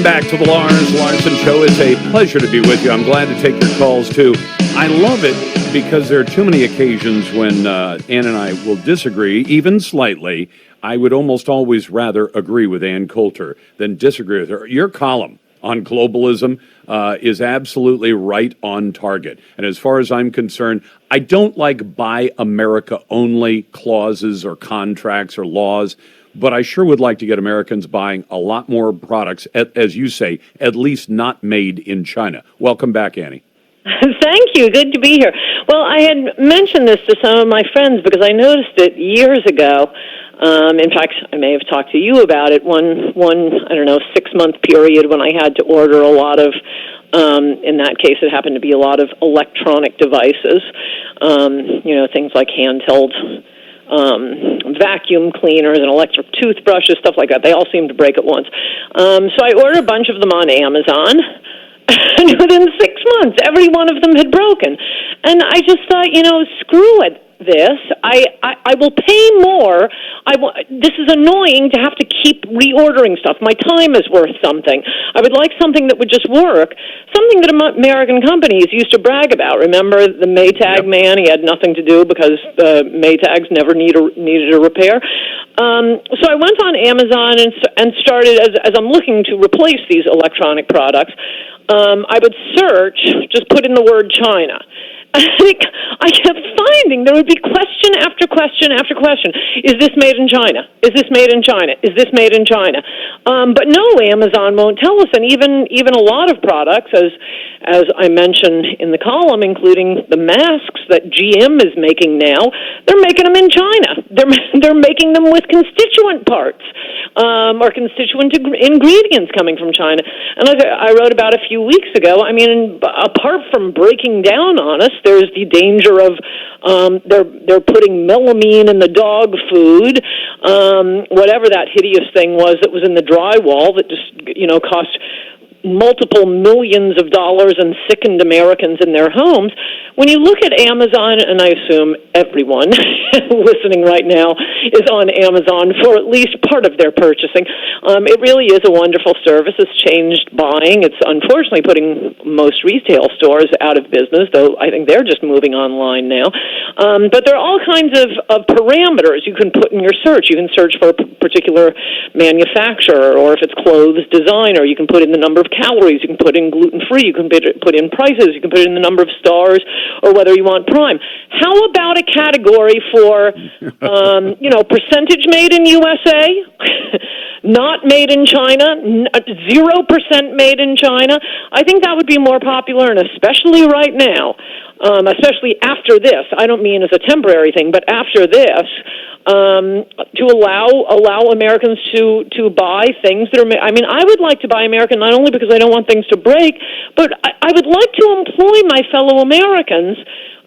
Welcome back to the Lars Larson Show. It's a pleasure to be with you. I'm glad to take your calls, too. I love it because there are too many occasions when Ann and I will disagree, even slightly. I would almost always rather agree with Ann Coulter than disagree with her. Your column on globalism is absolutely right on target. And as far as I'm concerned, I don't like Buy America only clauses or contracts or laws, but I sure would like to get Americans buying a lot more products, as you say, at least not made in China. Welcome back, Annie. Thank you. Good to be here. Well, I had mentioned this to some of my friends because I noticed it years ago. In fact, I may have talked to you about it one 6-month period when I had to order a lot of, in that case, it happened to be a lot of electronic devices, things like handheld vacuum cleaners and electric toothbrushes, stuff like that. They all seemed to break at once. So I ordered a bunch of them on Amazon, and within 6 months, every one of them had broken. And I just thought, screw it. I will pay more. This is annoying to have to keep reordering stuff. My time is worth something. I would like something that would just work, something that American companies used to brag about. Remember the Maytag man? He had nothing to do because the Maytags never needed a repair. So I went on Amazon and started, as I'm looking to replace these electronic products, I would search, just put in the word China. I kept finding there would be question after question after question. Is this made in China? Is this made in China? Is this made in China? But no, Amazon won't tell us. And even a lot of products, as I mentioned in the column, including the masks that GM is making now, they're making them in China. They're making them with constituent parts or constituent ingredients coming from China. And as I wrote about a few weeks ago, I mean, apart from breaking down on us, there's the danger of they're putting melamine in the dog food, whatever that hideous thing was that was in the drywall that just cost multiple millions of dollars and sickened Americans in their homes. When you look at Amazon, and I assume everyone listening right now is on Amazon for at least part of their purchasing, it really is a wonderful service. It's changed buying. It's unfortunately putting most retail stores out of business, though I think they're just moving online now. But there are all kinds of parameters you can put in your search. You can search for a particular manufacturer, or if it's clothes designer, you can put in the number of calories, you can put in gluten-free, you can put in prices, you can put in the number of stars, or whether you want Prime. How about a category for, percentage made in USA, not made in China, 0% made in China? I think that would be more popular, and especially right now, especially after this. I don't mean as a temporary thing, but after this, to allow Americans to buy things that are. I mean, I would like to buy American not only because I don't want things to break, but I would like to employ my fellow Americans.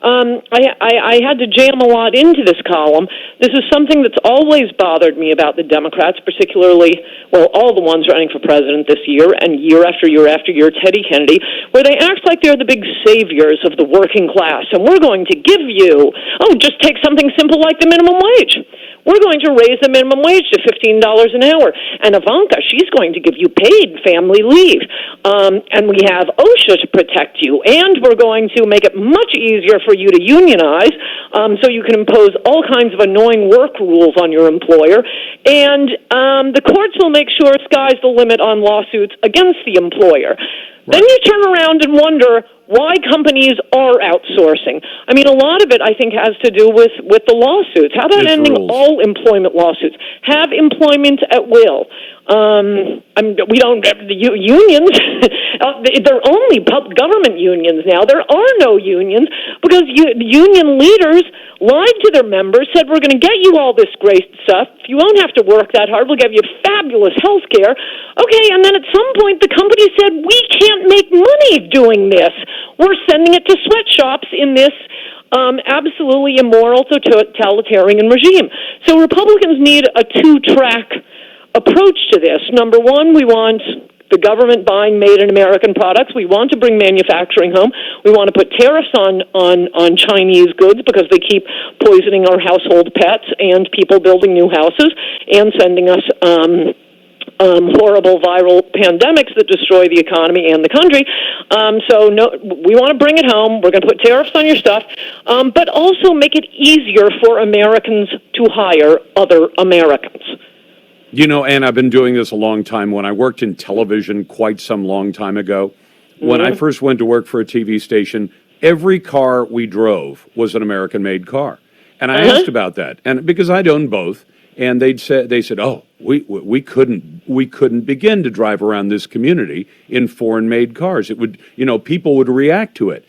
I had to jam a lot into this column. This is something that's always bothered me about the Democrats, particularly, all the ones running for president this year and year after year after year, Teddy Kennedy, where they act like they're the big saviors of the working class, and we're going to give you, just take something simple like the minimum wage. We're going to raise the minimum wage to $15 an hour. And Ivanka, she's going to give you paid family leave. And we have OSHA to protect you. And we're going to make it much easier for you to unionize so you can impose all kinds of annoying work rules on your employer. And the courts will make sure sky's the limit on lawsuits against the employer. Right. Then you turn around and wonder why companies are outsourcing. I mean, a lot of it, I think, has to do with the lawsuits. How about ending all employment lawsuits? Have employment at will. We don't have the unions. They're only government unions now. There are no unions because union leaders lied to their members, said, we're going to get you all this great stuff. You won't have to work that hard. We'll give you fabulous health care. Okay, and then at some point the company said, we can't make money doing this. We're sending it to sweatshops in this absolutely immoral totalitarian regime. So Republicans need a two-track approach to this. Number one, we want the government buying made-in-American products. We want to bring manufacturing home. We want to put tariffs on Chinese goods because they keep poisoning our household pets and people building new houses and sending us horrible viral pandemics that destroy the economy and the country. So no, we want to bring it home. We're going to put tariffs on your stuff, but also make it easier for Americans to hire other Americans. You know, Ann, I've been doing this a long time. When I worked in television quite some long time ago, when I first went to work for a TV station, every car we drove was an American-made car. And I asked about that, and because I'd owned both, and they said, "Oh, we couldn't begin to drive around this community in foreign-made cars. It would, people would react to it.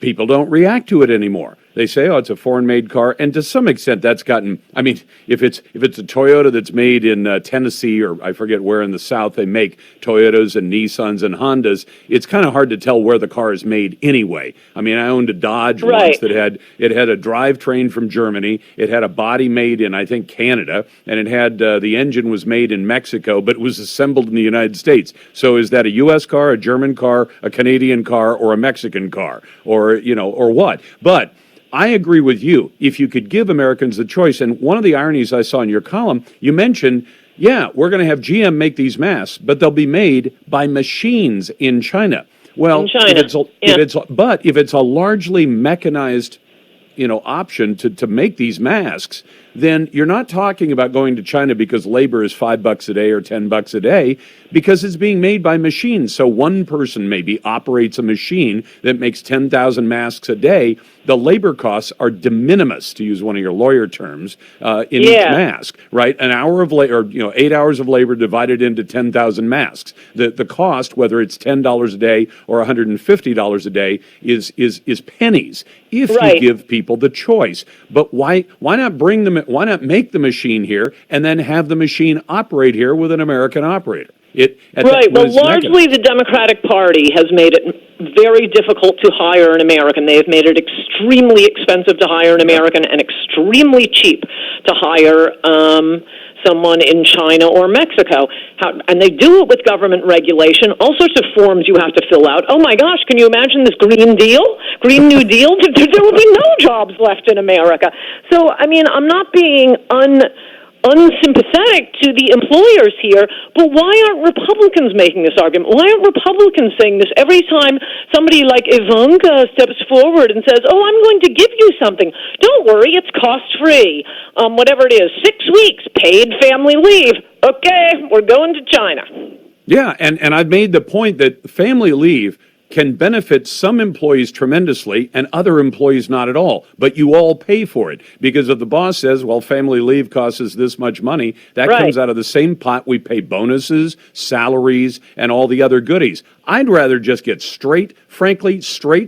People don't react to it anymore. They say, oh, it's a foreign-made car, and to some extent, that's gotten. I mean, if it's a Toyota that's made in Tennessee, or I forget where in the South they make Toyotas and Nissans and Hondas, it's kind of hard to tell where the car is made anyway. I mean, I owned a Dodge once that had a drivetrain from Germany. It had a body made in, I think, Canada, and it had the engine was made in Mexico, but it was assembled in the United States. So is that a U.S. car, a German car, a Canadian car, or a Mexican car, or what? But I agree with you. If you could give Americans the choice, and one of the ironies I saw in your column, you mentioned, we're going to have GM make these masks, but they'll be made by machines in China. Well, if it's a largely mechanized, option to make these masks, then you're not talking about going to China because labor is $5 a day or $10 a day, because it's being made by machines. So one person maybe operates a machine that makes 10,000 masks a day. The labor costs are de minimis, to use one of your lawyer terms, in each mask, right? An hour of labor, 8 hours of labor divided into 10,000 masks. The cost, whether it's $10 a day or $150 a day, is pennies if you give people the choice. But why not bring them? Why not make the machine here and then have the machine operate here with an American operator? Well, largely the Democratic Party has made it very difficult to hire an American. They have made it extremely expensive to hire an American and extremely cheap to hire someone in China or Mexico. And they do it with government regulation, all sorts of forms you have to fill out. Oh my gosh, can you imagine this Green New Deal? There will be no jobs left in America. So, I mean, I'm not being unsympathetic to the employers here, but why aren't Republicans making this argument? Why aren't Republicans saying this every time somebody like Ivanka steps forward and says, oh, I'm going to give you something. Don't worry, it's cost-free. Whatever it is, 6 weeks, paid family leave. Okay, we're going to China. Yeah, and I've made the point that family leave can benefit some employees tremendously and other employees not at all. But you all pay for it, because if the boss says, well, family leave costs us this much money, that comes out of the same pot we pay bonuses, salaries, and all the other goodies. I'd rather just get straight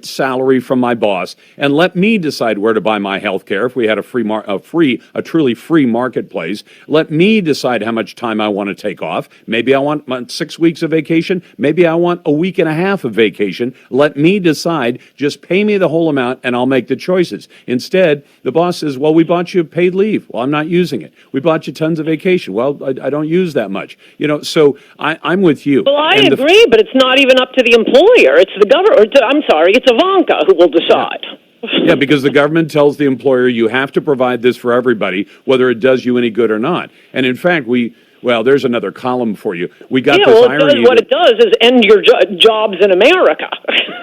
salary from my boss and let me decide where to buy my health care. If we had a truly free marketplace, let me decide how much time I want to take off. Maybe I want 6 weeks of vacation. Maybe I want a week and a half of vacation. Let me decide. Just pay me the whole amount and I'll make the choices. Instead, the boss says, well, we bought you paid leave. Well, I'm not using it. We bought you tons of vacation. Well, I don't use that much. So I'm with you. Well, I agree, but it's not even up to the employer. It's the government. It's Ivanka who will decide. Yeah, because the government tells the employer you have to provide this for everybody, whether it does you any good or not. And in fact, there's another column for you. We got this irony. What it does is end your jobs in America.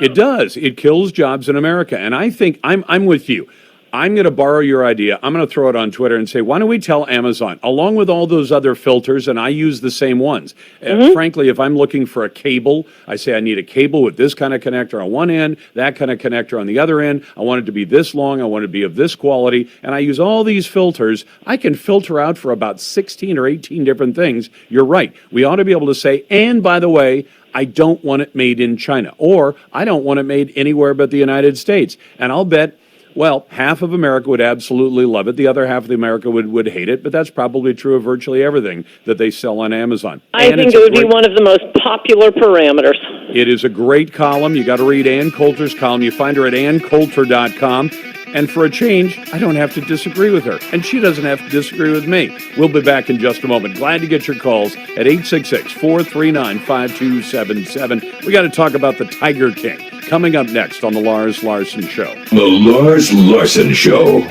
It does. It kills jobs in America. And I think I'm with you. I'm going to borrow your idea. I'm going to throw it on Twitter and say, why don't we tell Amazon, along with all those other filters, and I use the same ones. Frankly, if I'm looking for a cable, I say I need a cable with this kind of connector on one end, that kind of connector on the other end. I want it to be this long. I want it to be of this quality. And I use all these filters. I can filter out for about 16 or 18 different things. You're right. We ought to be able to say, and by the way, I don't want it made in China, or I don't want it made anywhere but the United States. And I'll bet, well, half of America would absolutely love it. The other half of America would hate it, but that's probably true of virtually everything that they sell on Amazon. I think it would be one of the most popular parameters. It is a great column. You got to read Ann Coulter's column. You find her at anncoulter.com. And for a change, I don't have to disagree with her, and she doesn't have to disagree with me. We'll be back in just a moment. Glad to get your calls at 866-439-5277. We got to talk about the Tiger King coming up next on The Lars Larson Show. The Lars Larson Show.